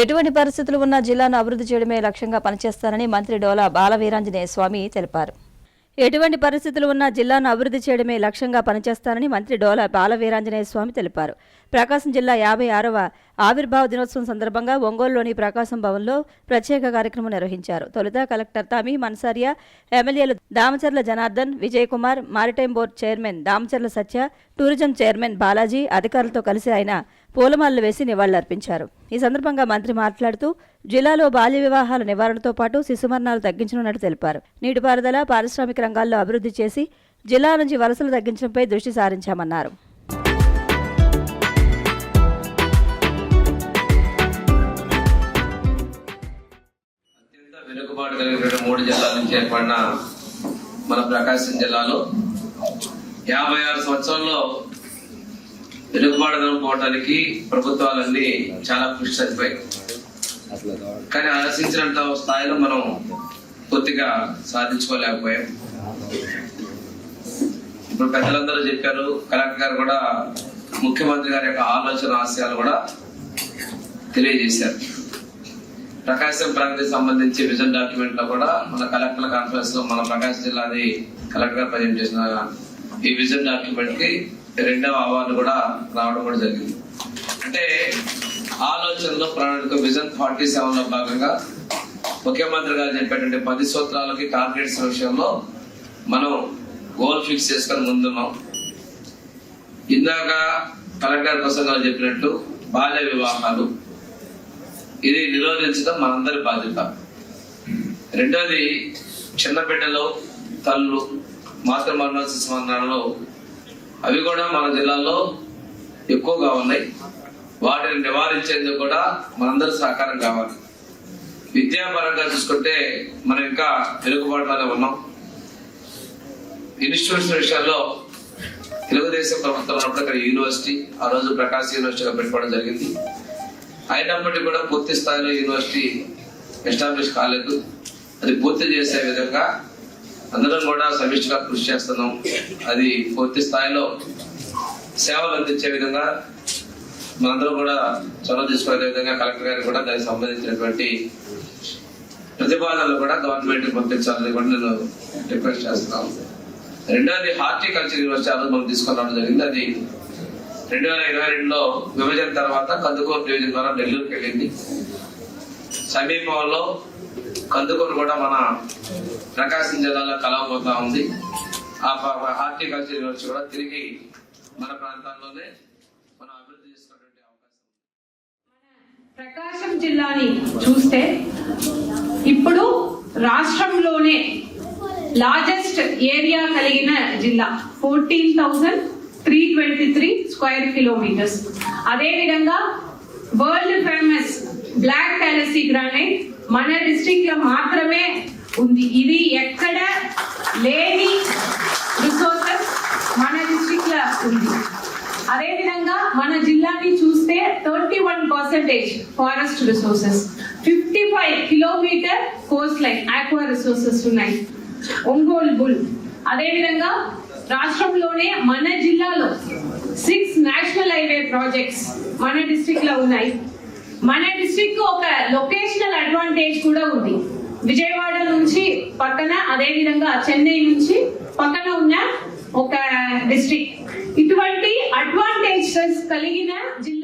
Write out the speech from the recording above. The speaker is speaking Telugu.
ఎటువంటి పరిస్థితులు ఉన్నా జిల్లాను అభివృద్ధి చేయడమే లక్ష్యంగా పనిచేస్తారని మంత్రి డోలా బాలవీరాంజనేయ స్వామి తెలిపారు. ఎటువంటి పరిస్థితులు ఉన్నా జిల్లాను అభివృద్ధి చేయడమే లక్ష్యంగా పనిచేస్తానని మంత్రి డోలా బాలవీరాంజనేయ స్వామి తెలిపారు. ప్రకాశం జిల్లా 56వ ఆవిర్భావ దినోత్సవం సందర్భంగా ఒంగోలులోని ప్రకాశం భవన్లో ప్రత్యేక కార్యక్రమం నిర్వహించారు. తొలుత కలెక్టర్ తమీ మన్సారియా, ఎమ్మెల్యేలు Damacharla Janardhan, Vijay Kumar, maritime board chairman Damacharla Satya, tourism chairman Balaji అధికారులతో కలిసి ఆయన పూలమాలలు వేసి నివాళులర్పించారు. ఈ సందర్భంగా మంత్రి మాట్లాడుతూ జిల్లాలో బాల్య వివాహాల నివారణతో పాటు శిశుమరణాలు తగ్గించనున్నట్టు తెలిపారు. నీటిపారుదల, పారిశ్రామిక రంగాల్లో అభివృద్ధి చేసి జిల్లా నుంచి వలసలు తగ్గించడంపై దృష్టి సారించామన్నారు. వెనుకబాటు కలిగిన 3 జిల్లాల నుంచి ఏర్పడిన మన ప్రకాశం జిల్లాలో 56 సంవత్సరాల్లో వెనుకబాటు పోవడానికి ప్రభుత్వాలన్నీ చాలా కృషి సరిపోయాయి. కానీ ఆశించినంత స్థాయిలో మనం పూర్తిగా సాధించుకోలేకపోయాం. ఇప్పుడు పెద్దలందరూ చెప్పారు, కలెక్టర్ గారు కూడా ముఖ్యమంత్రి గారి యొక్క ఆలోచన ఆశయాలు కూడా తెలియజేశారు. ప్రకాశం ప్రాంతానికి సంబంధించి విజన్ డాక్యుమెంట్ లో కూడా మన కలెక్టర్ కాన్ఫరెన్స్ లో మన ప్రకాశం జిల్లాది కలెక్టర్ గారు ప్రజెంట్ చేసిన ఈ విజన్ డాక్యుమెంట్ కి 2వ అవార్డు కూడా రావడం కూడా జరిగింది. అంటే ఆలోచనలో ప్రణాళిక విజన్ 47 లో భాగంగా ముఖ్యమంత్రి గారు చెప్పేటువంటి 10 సూత్రాలకి టార్గెట్స్ విషయంలో మనం గోల్ ఫిక్స్ చేసుకొని ముందున్నాం. ఇందాక కలెక్టర్ ప్రసంగంలో చెప్పినట్టు బాల్య వివాహాలు ఇది నిరోధించడం మనందరి బాధ్యత. రెండోది చిన్న బిడ్డలు, తల్లు, మాతృమరణ, శిశుమరణాలు అవి కూడా మన జిల్లాలో ఎక్కువగా ఉన్నాయి. వాటిని నివారించేందుకు కూడా మనందరి సహకారం కావాలి. విద్యాపరంగా చూసుకుంటే మనం ఇంకా వెనుకబాటులోనే ఉన్నాం. ఇన్స్టిట్యూషన్ విషయాల్లో తెలుగుదేశం ప్రభుత్వం ఉన్నప్పుడు ఇక్కడ యూనివర్సిటీ, ఆ రోజు ప్రకాశ్ యూనివర్సిటీగా పెట్టుకోవడం జరిగింది. అయినప్పటికీ కూడా పూర్తి స్థాయిలో యూనివర్సిటీ ఎస్టాబ్లిష్ కాలేదు. అది పూర్తి చేసే విధంగా అందరం కూడా సమిష్టిగా కృషి చేస్తున్నాం. అది పూర్తి స్థాయిలో సేవలు అందించే విధంగా మనందరం కూడా చొరవ తీసుకునే విధంగా కలెక్టర్ గారికి కూడా దానికి సంబంధించినటువంటి ప్రతిపాదనలు కూడా గవర్నమెంట్ పంపించాలని కూడా నేను రిక్వెస్ట్ చేస్తున్నాను. రెండోది హార్టికల్చర్ యూనివర్సిటీ ఆ రోజు మనం తీసుకొని రావడం జరిగింది. అది 2022లో విభజన తర్వాత కందుకూరు డివిజన్ ద్వారా నెల్లూరుకి వెళ్ళింది. సమీపంలో కందుకూరు కూడా మన ప్రకాశం జిల్లాలో కలవబోతా ఉంది. ఆ హార్టికల్చర్ యూనివర్సిటీ కూడా తిరిగి మన ప్రాంతాల్లోనే మనం అభివృద్ధి చేసుకునే అవకాశం. ప్రకాశం జిల్లాని చూస్తే ఇప్పుడు రాష్ట్రంలోనే లార్జెస్ట్ ఏరియా కలిగిన జిల్లా, 14,323 స్క్వేర్ కిలోమీటర్స్. అదే విధంగా వరల్డ్ ఫేమస్ బ్లాక్ క్యాలసీ గ్రానైట్ మన డిస్ట్రిక్ట్ లో మాత్రమే ఉంది. ఇది ఎక్కడ లేని రిసోర్సెస్ మన డిస్ట్రిక్ట్ లో ఉంది. అదే విధంగా మన జిల్లాని చూస్తే 31% forest resources, 55 kilometre coast line, aqua resources ఉన్నాయి. ఒంగోలు బుల్. అదే విధంగా రాష్ట్రంలోనే మన జిల్లాలో 6 నేషనల్ హైవే ప్రాజెక్ట్స్ మన డిస్ట్రిక్ట్ లో ఉన్నాయి. మన డిస్ట్రిక్ట్ ఒక లొకేషనల్ అడ్వాంటేజ్ కూడా ఉంది. విజయవాడ నుంచి పక్కన, అదే విధంగా చెన్నై నుంచి పక్కన ఉన్న ఒక డిస్ట్రిక్ట్. ఇటువంటి అడ్వాంటేజెస్ కలిగిన జిల్లా.